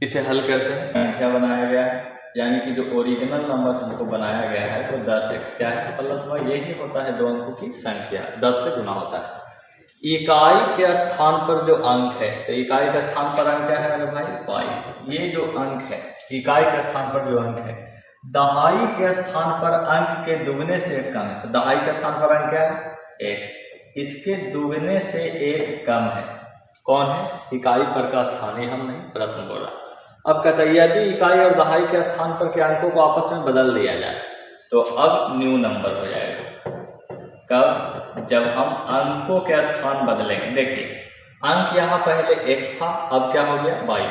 इसे हल करते हैं, संख्या बनाया गया है, यानी कि जो ओरिजिनल नंबर हमको बनाया गया है तो 10x क्या है प्लस वाई, यही होता है दो अंकों की संख्या, 10 से गुना होता है। इकाई के स्थान पर जो अंक है, तो इकाई के स्थान पर अंक क्या है मेरे भाई वाई, ये जो अंक है इकाई के स्थान पर जो अंक है, दहाई के स्थान पर अंक के दुगने से एक कम है, तो दहाई के स्थान पर अंक क्या है x, इसके दुगने से एक कम है, कौन है इकाई पर का स्थान, ये हम नहीं प्रश्न बोल रहा। अब कहता है यदि इकाई और दहाई के स्थान पर के अंकों को आपस में बदल दिया जाए तो अब न्यू नंबर हो जाएगा। कब, जब हम अंकों के स्थान बदलेंगे। देखिए अंक यहाँ पहले x था, अब क्या हो गया y,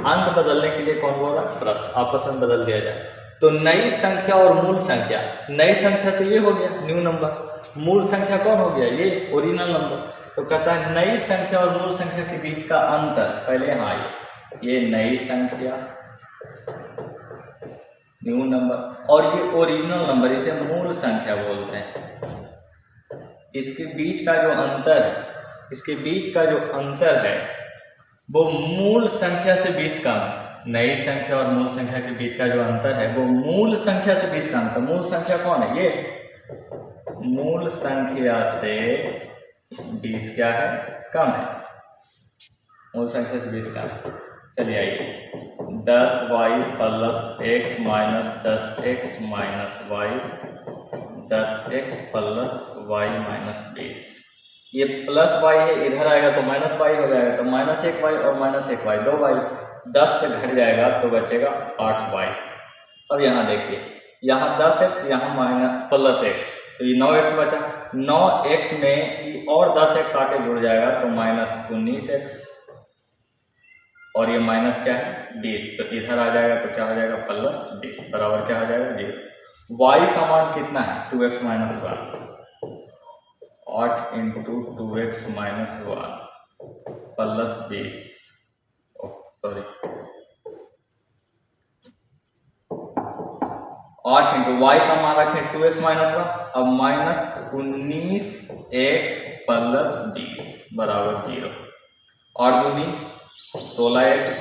अंक बदलने के लिए कौन बोल रहा है प्लस, आपस में बदल दिया जाए तो नई संख्या और मूल संख्या, नई संख्या तो ये हो गया न्यू नंबर, मूल संख्या कौन हो गया ये ओरिजिनल नंबर। तो कहता है नई संख्या और मूल संख्या के बीच का अंतर, पहले यहाँ ये नई संख्या न्यू नंबर और ये ओरिजिनल नंबर, इसे मूल संख्या बोलते हैं। इसके बीच का जो अंतर है, इसके बीच का जो अंतर है वो मूल संख्या से 20 कम है। नई संख्या और मूल संख्या के बीच का जो अंतर है वो मूल संख्या से 20 कम है। तो मूल संख्या कौन है ये, मूल संख्या से 20 क्या है कम है, मूल संख्या से 20 कम है। चलिए आइए 10y plus x minus 10x minus y, 10x plus y minus 20, ये प्लस y है, इधर आएगा तो माइनस y हो जाएगा, तो माइनस 1y और माइनस 1y 2y, 10 से घट जाएगा तो बचेगा 8y। अब यहाँ देखिए यहाँ 10x यहाँ माइनस प्लस x, तो ये 9x बचा, 9x में ये और 10x आके जुड़ जाएगा तो माइनस 19x और ये माइनस क्या है 20, तो इधर आ जाएगा तो क्या हो जाएगा प्लस 20 बराबर क्या हो जाएगा 0। y का मान कितना है 2x minus 1, 8 into 2x minus 1 plus 20, sorry 8 into y का मान रखे 2x माइनस 1, अब माइनस 19x प्लस 20 बराबर 0, और दूनी 16x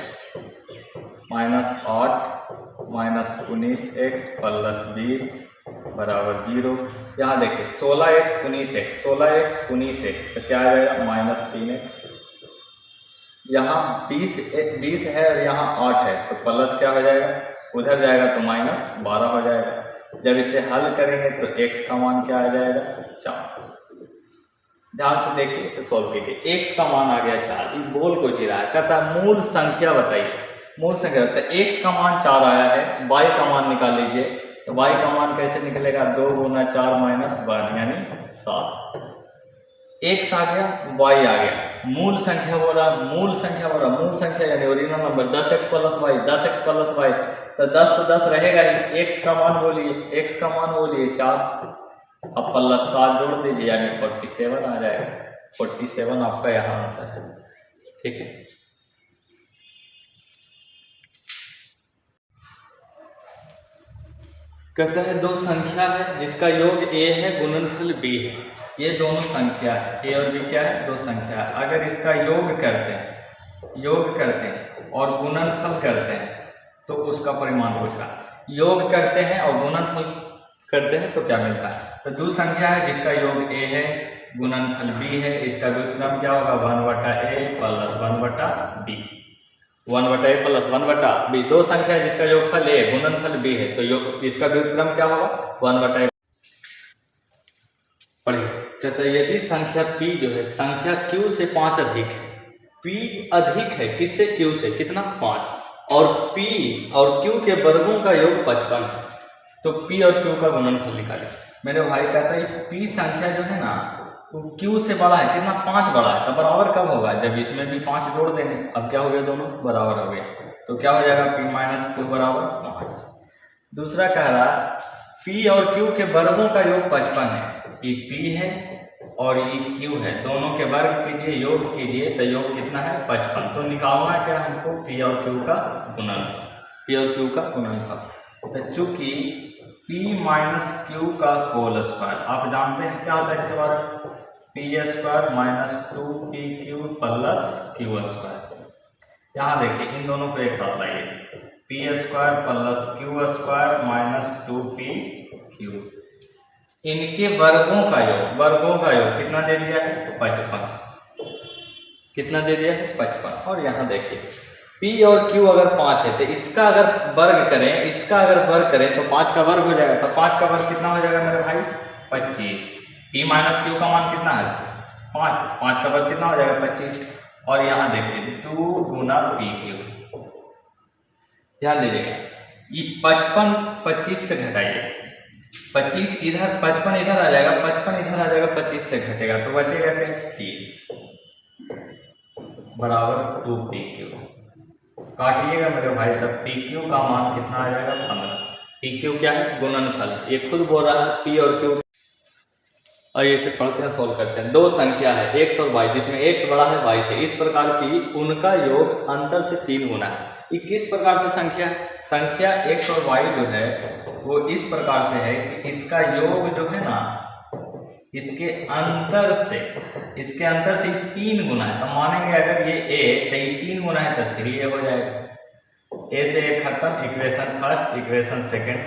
minus 8 minus 19x plus 20 बराबर 0। यहाँ देखिए 16x 19x, 16x 19x तो क्या आ जाएगा माइनस 3x, यहाँ 20 है और यहाँ 8 है तो प्लस क्या हो जाएगा, उधर जाएगा तो माइनस 12 हो जाएगा। जब इसे हल करेंगे तो x का मान क्या आ जाएगा 4। ध्यान से देखिए इसे सॉल्व कीजिए, x का मान आ गया 4, ये बोल को चिरा है, कहता है मूल संख्या बताइए, मूल संख्या बताइए, x का मान 4 आया है, y का मान निकाल लीजिए, तो y का मान कैसे निकलेगा 2 गुना 4 माइनस 1 यानी 7, x आ गया y आ गया, मूल संख्या बोला, मूल संख्या यानी original number 10x plus y, 10x plus y, तो 10 तो 10 रहेगा ही, x का मान बोलिए, x का मान बोलिए 4, अब प्लस 7 जोड़ दीजिए यानी 47 आ जाएगा, 47 आपका यहाँ आंसर है। ठीक है, कहता है दो संख्या है जिसका योग a है गुणनफल b है, ये दोनों संख्या है a और b क्या है दो संख्या है, अगर इसका योग करते हैं और गुणनफल करते हैं तो उसका परिमाण पूछ रहा, योग करते हैं और गुणनफल करते हैं तो क्या मिलता है। तो दो संख्या है जिसका योग a है गुणनफल b है, इसका व्युत्क्रम क्या होगा 1/a plus 1/b, 1/a plus 1/b। दो संख्या है जिसका योगफल a गुणनफल b है तो इसका व्युत्क्रम क्या होगा 1/a। पढ़िए, कहते हैं यदि संख्या p जो है संख्या q से 5 अधिक है, p अधिक है किससे q से, कितना 5, और p और q के वर्गों का योग 55 है, तो p और q का गुणनफल निकालें। मेरे भाई कहता है p संख्या जो है ना वो q से बड़ा है, कितना 5 बड़ा है, तो बराबर कब होगा जब इसमें भी 5 जोड़ देंगे, अब क्या हो गया दोनों बराबर हो गया, तो क्या हो जाएगा p माइनस q बराबर 5। दूसरा कह रहा p और q के वर्गों का योग 55 है, ये p है और ये q है, दोनों के वर्ग कीजिए योग कीजिए तो योग कितना है 55, तो निकालना क्या हमको p और q का गुणनफल, तो चूंकि p माइनस q का होल स्क्वायर, आप जानते हैं क्या होता है इसके बारे में, p² minus 2pq plus q², यहाँ देखिए इन दोनों को एक साथ लाइए, P square plus Q square minus 2pq, इनके वर्गों का योग कितना दे दिया है 55, कितना दे दिया है 55। और यहाँ देखिए p और q अगर 5 है तो इसका अगर वर्ग करें तो 5 का वर्ग हो जाएगा, तो 5 का वर्ग कितना हो जाएगा मेरे भाई 25। p माइनस क्यू का मान कितना है 5 का वर्ग कितना हो जाएगा 25। और यहाँ देखिए 2 गुना pq, ध्यान दीजिएगा ये 55 25 से घटाइए, 25 इधर 55 इधर आ जाएगा, 55 इधर आ जाएगा, 25 से घटेगा तो बचेगा क्या 30 बराबर 2pq। काटिएगा मेरे भाई तब pq का मान कितना आ जाएगा 15। pq क्या है गुणनफल, ये खुद बोल रहा है p और q। आइए इसे पढ़ते हैं, सोल्व करते हैं। दो संख्या है x और y जिसमें x बड़ा है y से, इस प्रकार की उनका योग अंतर से 3 गुना है। ये किस प्रकार से संख्या है? संख्या x और y जो है वो इस प्रकार से है कि इसका योग जो है ना इसके अंतर से 3 गुना है। तो मानेंगे अगर ये a तो ये 3 गुना है तो 3a हो जाएगा। a से a खत्म, इक्वेशन फर्स्ट इक्वेशन सेकंड।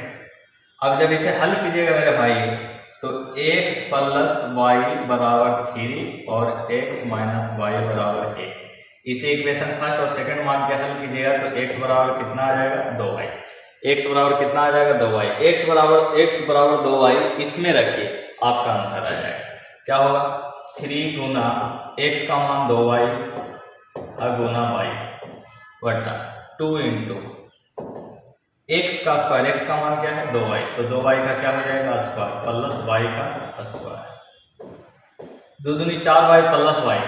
अब जब इसे हल कीजिएगा मेरे भाई तो x प्लस वाई बराबर 3 और x माइनस वाई बराबर a, इसे इक्वेशन फर्स्ट और सेकंड मान के हल कीजिएगा तो x बराबर कितना आ जाएगा 2y, x बराबर कितना आ जाएगा 2y, x बराबर 2y इसमें रखिए आपका आंसर आ जाएगा। क्या होगा 3 गुना x का मान 2y गुना y बटा 2 इंटू x का स्क्वायर, x का मान क्या है 2y, तो 2y का क्या हो जाएगा स्क्वायर प्लस y का स्क्वायर, 2 दूनी 4y plus y,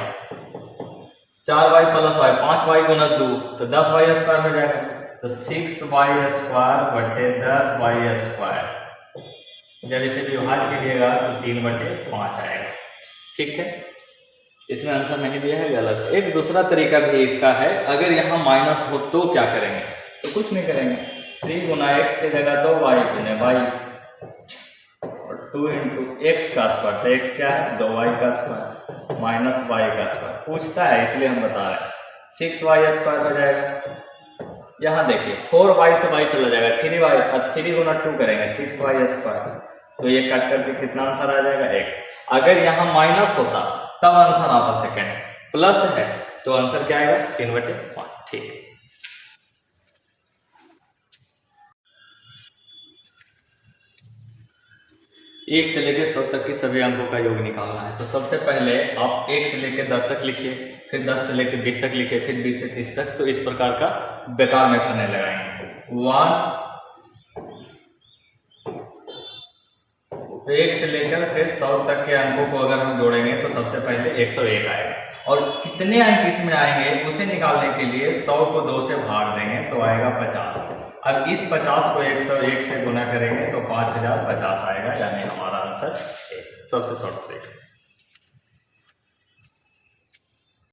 4y plus y 5y गुना 2 तो 10y स्क्वायर हो जाएगा, तो 6y स्क्वायर बटे 10y स्क्वायर। जब इसे विभाजित कीजिएगा तो 3/5 आएगा। ठीक है, इसमें आंसर नहीं दिया है, गलत। एक दूसरा तरीका भी इसका है, अगर यहाँ माइनस हो तो क्या करेंगे, तो कुछ नहीं करेंगे, 3 गुना x की जगह 2y गुने y और 2 इंटू x का स्क्वायर, तो x क्या है 2y का स्क्वायर माइनस y का स्क्वायर। पूछता है इसलिए हम बता रहे हैं, 6y स्क्वायर हो जाएगा। यहाँ देखिए 4y से y चला जाएगा, 3y और 3 गुना 2 करेंगे 6y स्क्वायर, तो ये कट करके कितना आंसर आ जाएगा 1। अगर यहाँ माइनस होता तब आंसर आता सेकंड, प्लस है तो आंसर क्या आएगा 3/5। ठीक है, एक से लेकर 100 तक के सभी अंकों का योग निकालना है। तो सबसे पहले आप 1 से लेकर 10 तक लिखिए, फिर 10 से लेकर 20 तक लिखिए, फिर 20 से 30 तक। तो इस प्रकार का बेकार मेथड नहीं लगाएंगे। 1 से लेकर फिर 100 तक के अंकों को अगर हम जोड़ेंगे तो सबसे पहले 101 आएगा, और कितने अंक इसमें आएंगे उसे निकालने के लिए 100 को 2 से भाग देंगे तो आएगा 50। अब इस 50 को 101 से गुना करेंगे तो 5050 आएगा, यानी हमारा आंसर सबसे शॉर्ट तरीका।